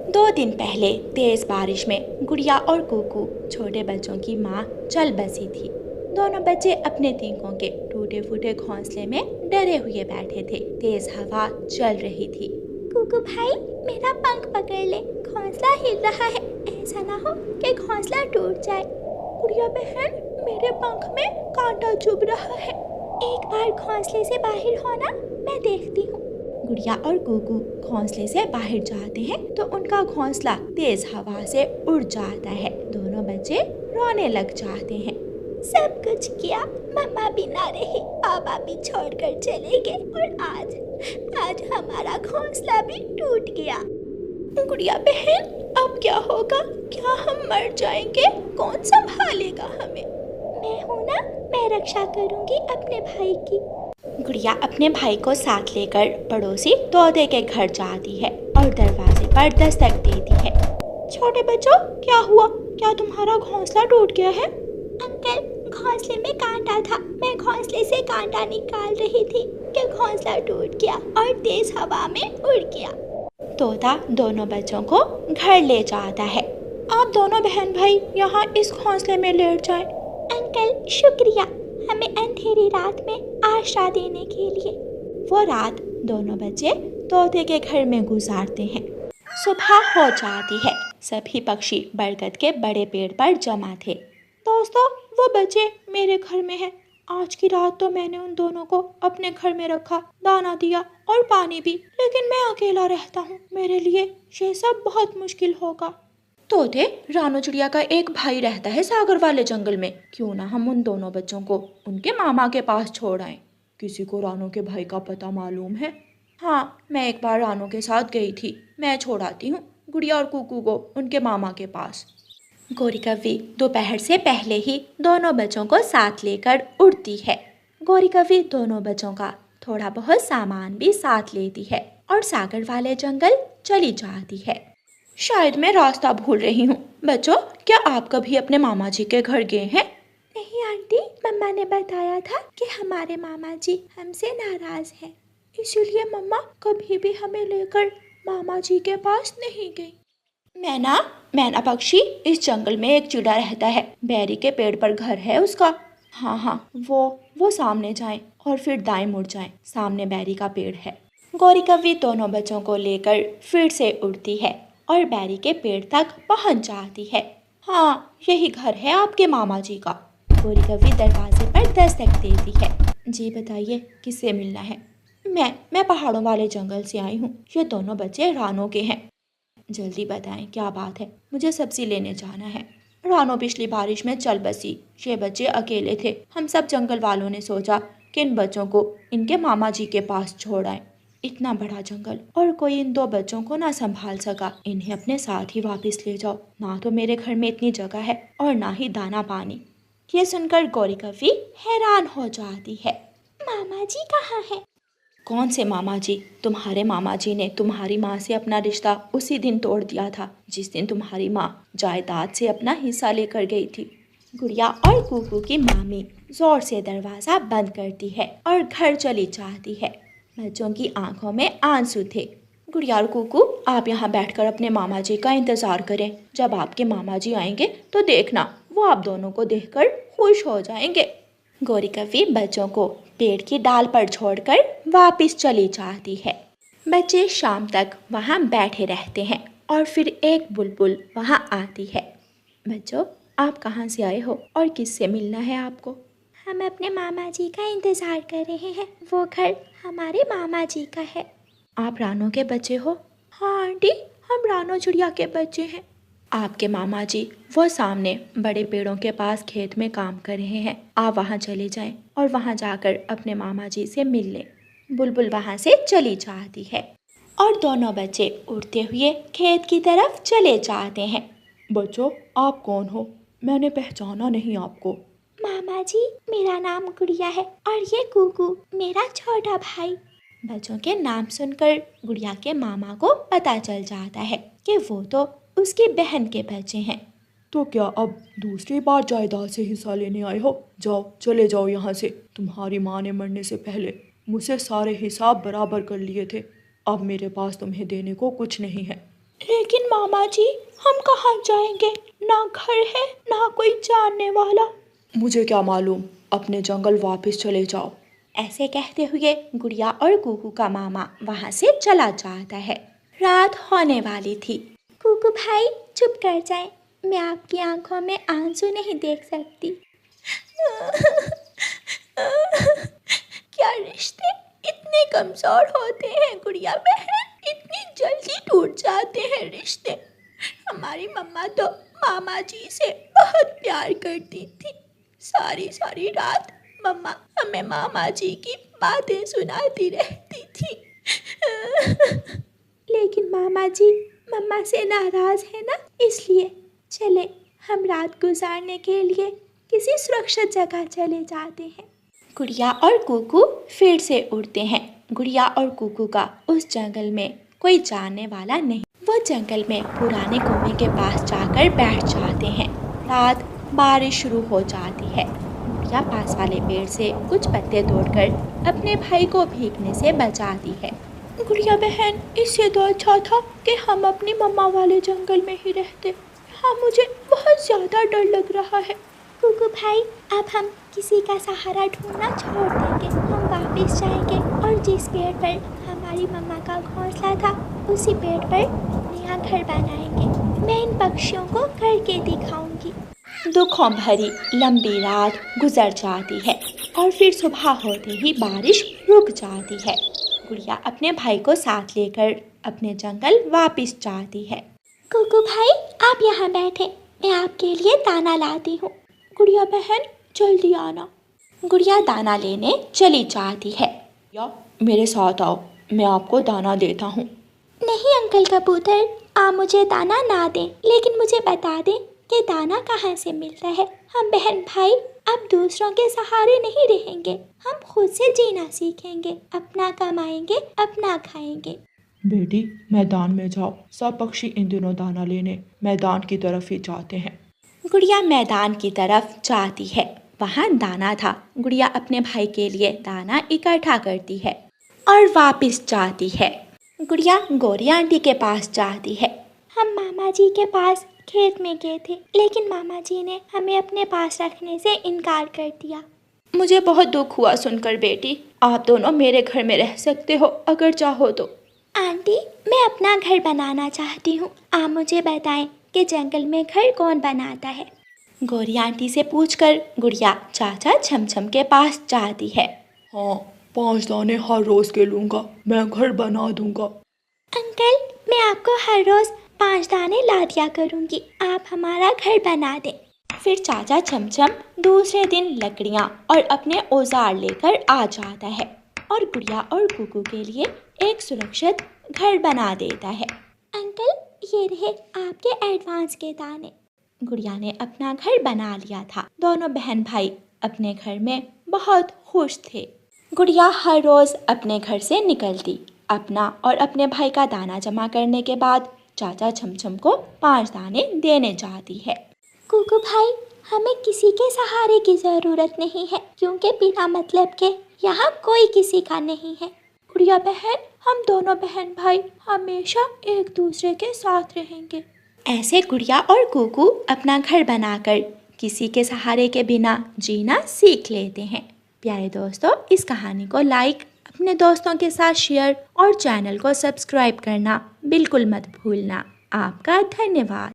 2 दिन पहले तेज बारिश में गुड़िया और कुकू छोटे बच्चों की माँ चल बसी थी। दोनों बच्चे अपने तीकों के टूटे फूटे घोंसले में डरे हुए बैठे थे। तेज हवा चल रही थी। कुकू भाई, मेरा पंख पकड़ ले, घोंसला हिल रहा है, ऐसा ना हो कि घोंसला टूट जाए। गुड़िया बहन, मेरे पंख में कांटा चुभ रहा है, एक बार घोंसले से बाहर होना, मैं देखती हूँ। गुड़िया और कुकू घोंसले से बाहर जाते हैं तो उनका घोंसला तेज हवा से उड़ जाता है। दोनों बच्चे रोने लग जाते हैं। सब कुछ किया, मम्मा भी ना रही, पापा भी छोड़कर चले गए और आज हमारा घोंसला भी टूट गया। गुड़िया बहन, अब क्या होगा? क्या हम मर जाएंगे? कौन संभालेगा हमें? मैं हूँ ना, मैं रक्षा करूँगी अपने भाई की। गुड़िया अपने भाई को साथ लेकर पड़ोसी तोते के घर जाती है और दरवाजे पर दस्तक देती है। छोटे बच्चों, क्या हुआ? क्या तुम्हारा घोंसला टूट गया है? अंकल, घोंसले में कांटा था, मैं घोंसले से कांटा निकाल रही थी कि घोंसला टूट गया और तेज हवा में उड़ गया। तोता दोनों बच्चों को घर ले जाता है। आप दोनों बहन भाई यहाँ इस घोंसले में लेट जाएं। अंकल शुक्रिया, हमें अंधेरी रात में आशा देने के लिए। वो रात दोनों बच्चे तोते के घर में गुजारते हैं। सुबह हो जाती है। सभी पक्षी बरगद के बड़े पेड़ पर जमा थे। दोस्तों, वो बच्चे मेरे घर में हैं। आज की रात तो मैंने उन दोनों को अपने घर में रखा, दाना दिया और पानी भी, लेकिन मैं अकेला रहता हूँ। मेरे लिए ये सब बहुत मुश्किल होगा। तोते, रानू चिड़िया का एक भाई रहता है सागर वाले जंगल में। क्यों ना हम उन दोनों बच्चों को उनके मामा के पास छोड़ आए। किसी को रानू के भाई का पता मालूम है? हाँ, मैं एक बार रानू के साथ गई थी। मैं छोड़ाती हूँ गुड़िया और कुकू को उनके मामा के पास। गौरी कव्वी दोपहर से पहले ही दोनों बच्चों को साथ लेकर उड़ती है। गौरी कव्वी दोनों बच्चों का थोड़ा बहुत सामान भी साथ लेती है और सागर वाले जंगल चली जाती है। शायद मैं रास्ता भूल रही हूँ। बच्चों, क्या आप कभी अपने मामा जी के घर गए हैं? नहीं आंटी, मम्मा ने बताया था कि हमारे मामा जी हमसे नाराज हैं, इसीलिए मम्मा कभी भी हमें लेकर मामा जी के पास नहीं गई। मैना पक्षी इस जंगल में एक चिड़ा रहता है। बैरी के पेड़ पर घर है उसका। हाँ, वो सामने जाएं और फिर दाएं मुड़ जाएं। सामने बैरी का पेड़ है। गौरी कव्वी दोनों बच्चों को लेकर फिर से उड़ती है और बैरी के पेड़ तक पहुंच जाती है। हाँ, यही घर है आपके मामा जी का। गौरी कव्वी दरवाजे पर दस्तक देती है। जी बताइए, किससे मिलना है? मैं पहाड़ों वाले जंगल से आई हूँ। ये दोनों बच्चे रानो के हैं। जल्दी बताएं, क्या बात है? मुझे सब्जी लेने जाना है। रानो पिछली बारिश में चल बसी। ये बच्चे अकेले थे। हम सब जंगल वालों ने सोचा कि इन बच्चों को इनके मामा जी के पास छोड़ आए। इतना बड़ा जंगल और कोई इन 2 बच्चों को ना संभाल सका। इन्हें अपने साथ ही वापस ले जाओ। ना तो मेरे घर में इतनी जगह है और ना ही दाना पानी। ये सुनकर गौरी कव्वी हैरान हो जाती है। मामा जी कहाँ है? कौन से मामा जी? तुम्हारे मामा जी ने तुम्हारी माँ से अपना रिश्ता उसी दिन तोड़ दिया था जिस दिन तुम्हारी माँ जायदाद से अपना हिस्सा लेकर गई थी। गुड़िया और कुकू की मामी जोर से दरवाजा बंद करती है और घर चली जाती है। बच्चों की आंखों में आंसू थे। गुड़िया और कुकू, आप यहाँ बैठकर अपने मामा जी का इंतजार करें। जब आपके मामा जी आएंगे तो देखना, वो आप दोनों को देखकर खुश हो जाएंगे। गौरी कव्वी बच्चों को पेड़ की डाल पर छोड़कर वापस चली जाती है। बच्चे शाम तक वहाँ बैठे रहते हैं और फिर एक बुलबुल वहाँ आती है। बच्चों, आप कहाँ से आए हो और किससे मिलना है आपको? हम अपने मामा जी का इंतजार कर रहे हैं। वो घर हमारे मामा जी का है। आप रानो के बच्चे हो? हाँ आंटी, हम रानो चिड़िया के बच्चे हैं। आपके मामा जी वो सामने बड़े पेड़ों के पास खेत में काम कर रहे हैं। आप वहाँ चले जाएं और वहाँ जाकर अपने मामा जी से मिल लें। बुलबुल वहाँ से चली जाती है और दोनों बच्चे उड़ते हुए खेत की तरफ चले जाते हैं। बच्चों, आप कौन हो? मैंने पहचाना नहीं आपको। मामा जी, मेरा नाम गुड़िया है और ये कुकू मेरा छोटा भाई। बच्चों के नाम सुनकर गुड़िया के मामा को पता चल जाता है कि वो तो उसकी बहन के बच्चे हैं। तो क्या अब दूसरी बार जायदाद से हिस्सा लेने आए हो? जाओ, चले जाओ यहाँ से। तुम्हारी माँ ने मरने से पहले मुझसे सारे हिसाब बराबर कर लिए थे। अब मेरे पास तुम्हें देने को कुछ नहीं है। लेकिन मामा जी, हम कहाँ जाएंगे? ना घर है, ना कोई जानने वाला। मुझे क्या मालूम, अपने जंगल वापस चले जाओ। ऐसे कहते हुए गुड़िया और कुकू का मामा वहाँ से चला जाता है। रात होने वाली थी। कुकू भाई, चुप कर जाएं, मैं आपकी आंखों में आंसू नहीं देख सकती। क्या रिश्ते इतने कमजोर होते हैं गुड़िया बहन, इतनी जल्दी टूट जाते हैं रिश्ते। हमारी मम्मा तो मामा जी से बहुत प्यार करती थी। सारी सारी रात मम्मा हमें मामा जी की बातें सुनाती रहती थी। लेकिन मामा जी मम्मा से नाराज है ना, इसलिए चले हम रात गुजारने के लिए किसी सुरक्षित जगह चले जाते हैं। गुड़िया और कुकू फिर से उड़ते हैं। गुड़िया और कुकू का उस जंगल में कोई जानने वाला नहीं। वो जंगल में पुराने कुएं के पास जाकर बैठ जाते हैं। रात बारिश शुरू हो जाती है। गुड़िया पास वाले पेड़ से कुछ पत्ते तोड़कर अपने भाई को भीगने से बचाती है। गुड़िया बहन, इससे तो अच्छा था कि हम अपनी मम्मा वाले जंगल में ही रहते। हाँ, मुझे बहुत ज़्यादा डर लग रहा है। कुकू भाई, अब हम किसी का सहारा ढूंढना छोड़ देंगे। हम वापस जाएंगे और जिस पेड़ पर हमारी मम्मा का घोंसला था उसी पेड़ पर नया घर बनाएंगे। मैं इन पक्षियों को करके दिखाऊंगी। दुखों भरी लंबी रात गुजर जाती है और फिर सुबह होते ही बारिश रुक जाती है। गुड़िया अपने भाई को साथ लेकर अपने जंगल वापस जाती है। कुकू भाई, आप यहाँ बैठे, मैं आपके लिए दाना लाती हूँ। गुड़िया बहन, जल्दी आना। गुड़िया दाना लेने चली जाती है। या मेरे साथ आओ, मैं आपको दाना देता हूँ। नहीं अंकल कबूतर, आप मुझे दाना ना दें, लेकिन मुझे बता दें कि दाना कहाँ से मिलता है। हम बहन भाई अब दूसरों के सहारे नहीं रहेंगे। हम खुद से जीना सीखेंगे, अपना कमाएंगे, अपना खाएंगे। बेटी, मैदान में जाओ। सब पक्षी इन दिनों दाना लेने मैदान की तरफ ही जाते हैं। गुड़िया मैदान की तरफ जाती है। वहाँ दाना था। गुड़िया अपने भाई के लिए दाना इकट्ठा करती है और वापस जाती है। गुड़िया गौरी आंटी के पास जाती है। हम मामा जी के पास खेत में गए थे, लेकिन मामा जी ने हमें अपने पास रखने से इनकार कर दिया। मुझे बहुत दुख हुआ सुनकर बेटी। आप दोनों मेरे घर में रह सकते हो अगर चाहो तो। आंटी, मैं अपना घर बनाना चाहती हूँ। आप मुझे बताएं कि जंगल में घर कौन बनाता है। गौरी आंटी से पूछकर गुड़िया चाचा छमछम के पास जाती है। हाँ, 5 दाने हर रोज के लूँगा, मैं घर बना दूँगा। अंकल, मैं आपको हर रोज 5 दाने ला दिया करूँगी, आप हमारा घर बना दें। फिर चाचा छमछम दूसरे दिन लकड़ियाँ और अपने औजार लेकर आ जाता है और गुड़िया और कुकू के लिए एक सुरक्षित घर बना देता है। अंकल, ये रहे आपके एडवांस के दाने। गुड़िया ने अपना घर बना लिया था। दोनों बहन भाई अपने घर में बहुत खुश थे। गुड़िया हर रोज अपने घर से निकलती, अपना और अपने भाई का दाना जमा करने के बाद चाचा छमछम को 5 दाने देने जाती है। कुकू भाई, हमें किसी के सहारे की जरूरत नहीं है, क्योंकि बिना मतलब के यहाँ कोई किसी का नहीं है। गुड़िया बहन, हम दोनों बहन भाई हमेशा एक दूसरे के साथ रहेंगे। ऐसे गुड़िया और कुकू अपना घर बनाकर किसी के सहारे के बिना जीना सीख लेते हैं। प्यारे दोस्तों, इस कहानी को लाइक, अपने दोस्तों के साथ शेयर और चैनल को सब्सक्राइब करना बिल्कुल मत भूलना। आपका धन्यवाद।